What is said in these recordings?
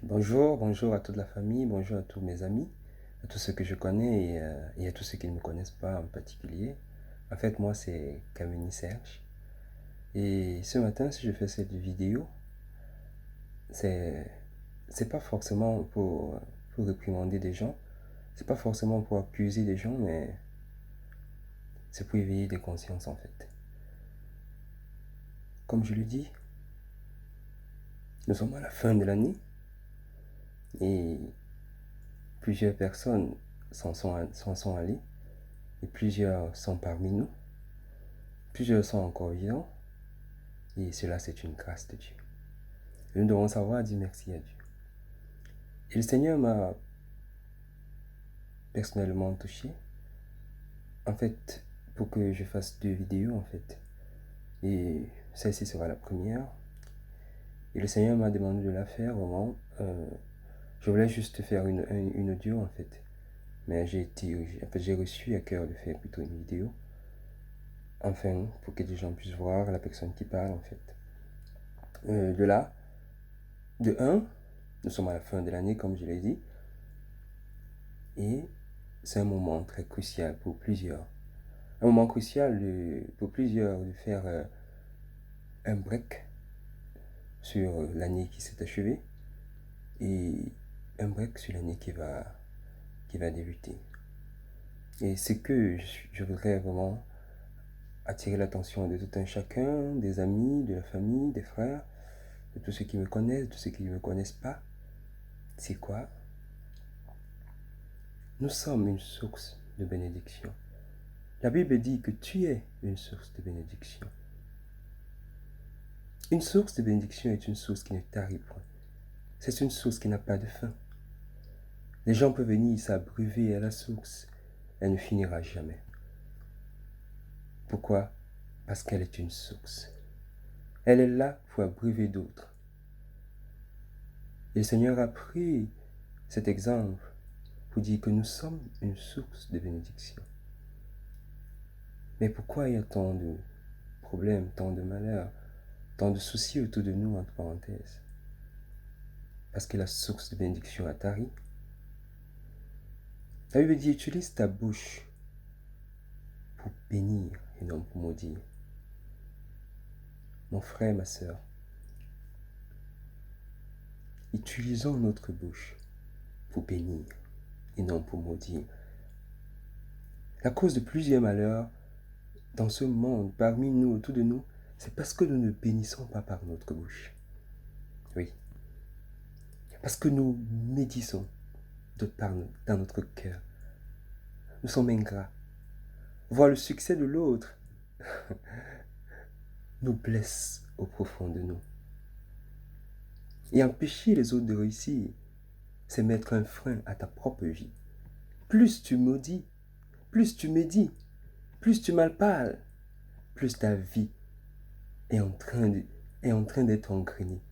Bonjour à toute la famille, bonjour à tous mes amis, à tous ceux que je connais et à tous ceux qui ne me connaissent pas en particulier. En fait, moi, c'est Kamini Serge. Et ce matin, si je fais cette vidéo, c'est, c'est pas forcément pour réprimander des gens, c'est pas forcément pour accuser des gens, mais c'est pour éveiller des consciences en fait. Comme je le dis, nous sommes à la fin de l'année et plusieurs personnes s'en sont allées et plusieurs sont parmi nous. Plusieurs sont encore vivants, et cela c'est une grâce de Dieu. Et nous devons savoir dire merci à Dieu. Et le Seigneur m'a personnellement touché, en fait, pour que je fasse 2 vidéos, en fait. Et celle-ci sera la première. Et le Seigneur m'a demandé de la faire, vraiment. Je voulais juste faire une audio, en fait. Mais j'ai reçu à cœur de faire plutôt une vidéo. Enfin, pour que les gens puissent voir la personne qui parle, en fait. De un, nous sommes à la fin de l'année, comme je l'ai dit. Et c'est un moment très crucial pour plusieurs. Un moment crucial pour plusieurs de faire un break sur l'année qui s'est achevée et un break sur l'année qui va débuter. Et c'est que je voudrais vraiment attirer l'attention de tout un chacun, des amis, de la famille, des frères, de tous ceux qui me connaissent, de ceux qui ne me connaissent pas. C'est quoi? Nous sommes une source de bénédiction. La Bible dit que tu es une source de bénédiction. Une source de bénédiction est une source qui ne tarit point. C'est une source qui n'a pas de fin. Les gens peuvent venir s'abreuver à la source. Elle ne finira jamais. Pourquoi? Parce qu'elle est une source. Elle est là pour abreuver d'autres. Et le Seigneur a pris cet exemple pour dire que nous sommes une source de bénédiction. Mais pourquoi il y a tant de problèmes, tant de malheurs, tant de soucis autour de nous, entre parenthèses? Parce que la source de bénédiction a tari. La Bible dit, utilise ta bouche pour bénir et non pour maudire. Mon frère, ma soeur, utilisons notre bouche pour bénir et non pour maudire. La cause de plusieurs malheurs dans ce monde, parmi nous, autour de nous, c'est parce que nous ne bénissons pas par notre bouche. Oui. Parce que nous médisons dans notre cœur. Nous sommes ingrats. Voir le succès de l'autre nous blesse au profond de nous. Et empêcher les autres de réussir, c'est mettre un frein à ta propre vie. Plus tu maudis, plus tu médis, plus tu malparles, plus ta vie est en train d'être engrenée.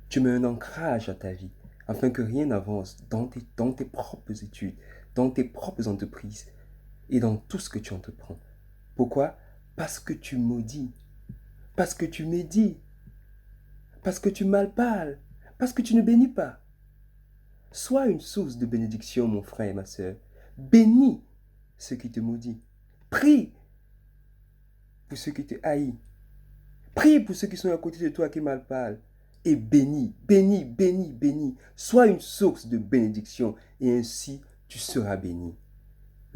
Tu mets un ancrage à ta vie afin que rien n'avance dans tes propres études, dans tes propres entreprises et dans tout ce que tu entreprends. Pourquoi? Parce que tu maudis, parce que tu médis, parce que tu malparles, parce que tu ne bénis pas. Sois une source de bénédiction, mon frère et ma soeur. Bénis ceux qui te maudit. Prie pour ceux qui te haïssent. Prie pour ceux qui sont à côté de toi qui malparlent. Et bénis, bénis, bénis, bénis. Sois une source de bénédiction et ainsi tu seras béni.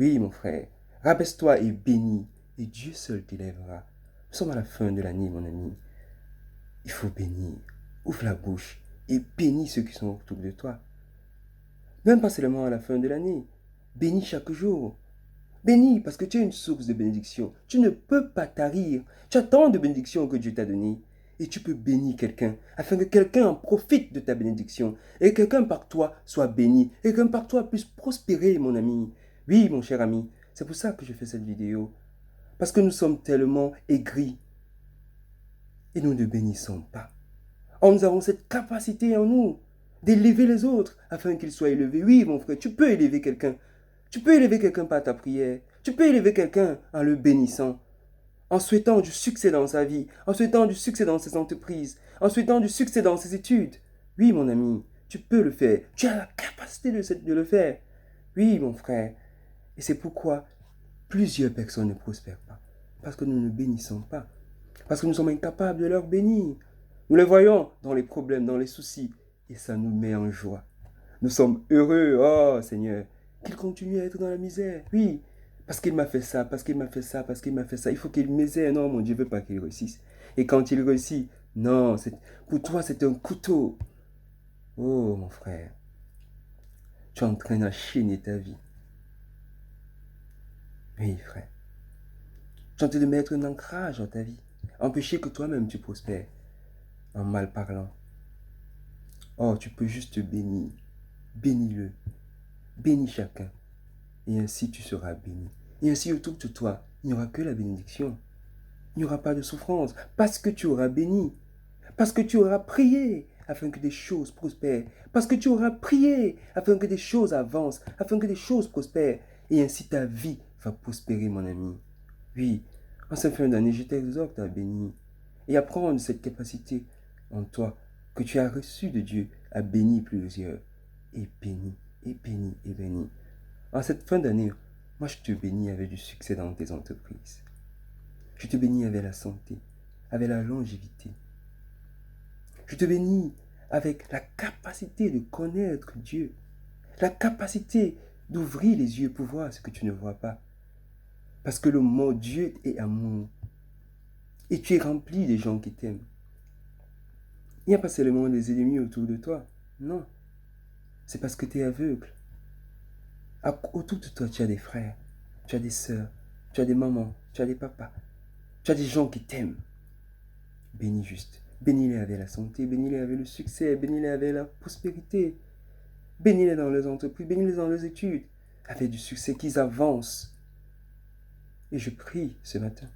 Oui, mon frère, rabaisse-toi et bénis et Dieu seul t'élèvera. Nous sommes à la fin de l'année, mon ami. Il faut bénir. Ouvre la bouche et bénis ceux qui sont autour de toi. Même pas seulement à la fin de l'année. Bénis chaque jour. Bénis parce que tu es une source de bénédiction. Tu ne peux pas tarir. Tu as tant de bénédictions que Dieu t'a données. Et tu peux bénir quelqu'un afin que quelqu'un en profite de ta bénédiction. Et que quelqu'un par toi soit béni. Et que quelqu'un par toi puisse prospérer, mon ami. Oui, mon cher ami. C'est pour ça que je fais cette vidéo. Parce que nous sommes tellement aigris. Et nous ne bénissons pas. Or, nous avons cette capacité en nous d'élever les autres afin qu'ils soient élevés. Oui, mon frère, tu peux élever quelqu'un. Tu peux élever quelqu'un par ta prière. Tu peux élever quelqu'un en le bénissant, en souhaitant du succès dans sa vie, en souhaitant du succès dans ses entreprises, en souhaitant du succès dans ses études. Oui, mon ami, tu peux le faire. Tu as la capacité de le faire. Oui, mon frère. Et c'est pourquoi plusieurs personnes ne prospèrent pas. Parce que nous ne bénissons pas. Parce que nous sommes incapables de leur bénir. Nous les voyons dans les problèmes, dans les soucis. Et ça nous met en joie. Nous sommes heureux. Oh Seigneur, qu'il continue à être dans la misère. Oui, parce qu'il m'a fait ça, parce qu'il m'a fait ça, parce qu'il m'a fait ça. Il faut qu'il misère. Non, mon Dieu ne veut pas qu'il réussisse. Et quand il réussit, non, pour toi c'est un couteau. Oh mon frère, tu es en train d'enchaîner ta vie. Oui, frère. Tu es en train de mettre un ancrage dans ta vie. Empêcher que toi-même tu prospères en mal parlant. Oh, tu peux juste te bénir. Bénis-le. Bénis chacun. Et ainsi tu seras béni. Et ainsi autour de toi, il n'y aura que la bénédiction. Il n'y aura pas de souffrance. Parce que tu auras béni. Parce que tu auras prié afin que des choses prospèrent. Parce que tu auras prié afin que des choses avancent. Afin que des choses prospèrent. Et ainsi ta vie va prospérer, mon ami. Oui, en cette fin d'année, je t'exhorte à bénir. Et à prendre cette capacité en toi que tu as reçue de Dieu à bénir plusieurs. Et bénis, et bénis, et bénis. En cette fin d'année, moi je te bénis avec du succès dans tes entreprises. Je te bénis avec la santé, avec la longévité. Je te bénis avec la capacité de connaître Dieu, la capacité d'ouvrir les yeux pour voir ce que tu ne vois pas. Parce que le mot Dieu est amour. Et tu es rempli de gens qui t'aiment. Il n'y a pas seulement des ennemis autour de toi. Non. C'est parce que tu es aveugle. Autour de toi, tu as des frères, tu as des sœurs, tu as des mamans, tu as des papas. Tu as des gens qui t'aiment. Bénis juste. Bénis-les avec la santé, bénis-les avec le succès, bénis-les avec la prospérité. Bénis-les dans leurs entreprises, bénis-les dans leurs études, avec du succès, qu'ils avancent. Et je prie ce matin,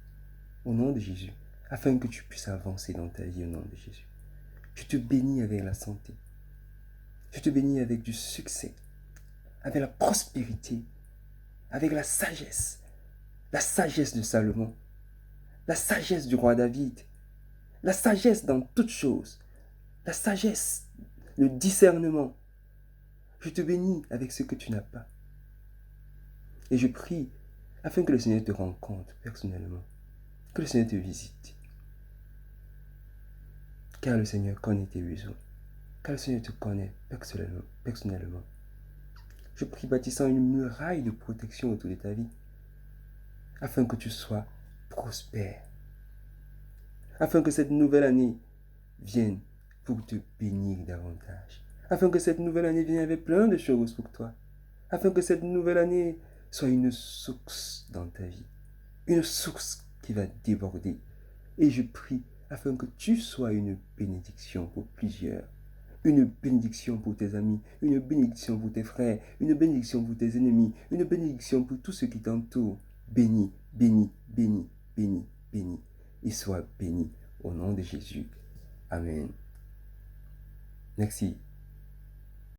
au nom de Jésus, afin que tu puisses avancer dans ta vie au nom de Jésus. Je te bénis avec la santé. Je te bénis avec du succès, avec la prospérité, avec la sagesse de Salomon, la sagesse du roi David, la sagesse dans toutes choses, la sagesse, le discernement. Je te bénis avec ce que tu n'as pas. Et je prie afin que le Seigneur te rencontre personnellement, que le Seigneur te visite. Car le Seigneur connaît tes besoins, car le Seigneur te connaît personnellement. Je prie bâtissant une muraille de protection autour de ta vie, afin que tu sois prospère, afin que cette nouvelle année vienne pour te bénir davantage, afin que cette nouvelle année vienne avec plein de choses pour toi, afin que cette nouvelle année soit une source dans ta vie, une source qui va déborder. Et je prie afin que tu sois une bénédiction pour plusieurs, une bénédiction pour tes amis, une bénédiction pour tes frères, une bénédiction pour tes ennemis, une bénédiction pour tous ceux qui t'entourent. Bénis, bénis, bénis, bénis, bénis, et sois béni au nom de Jésus. Amen. Merci.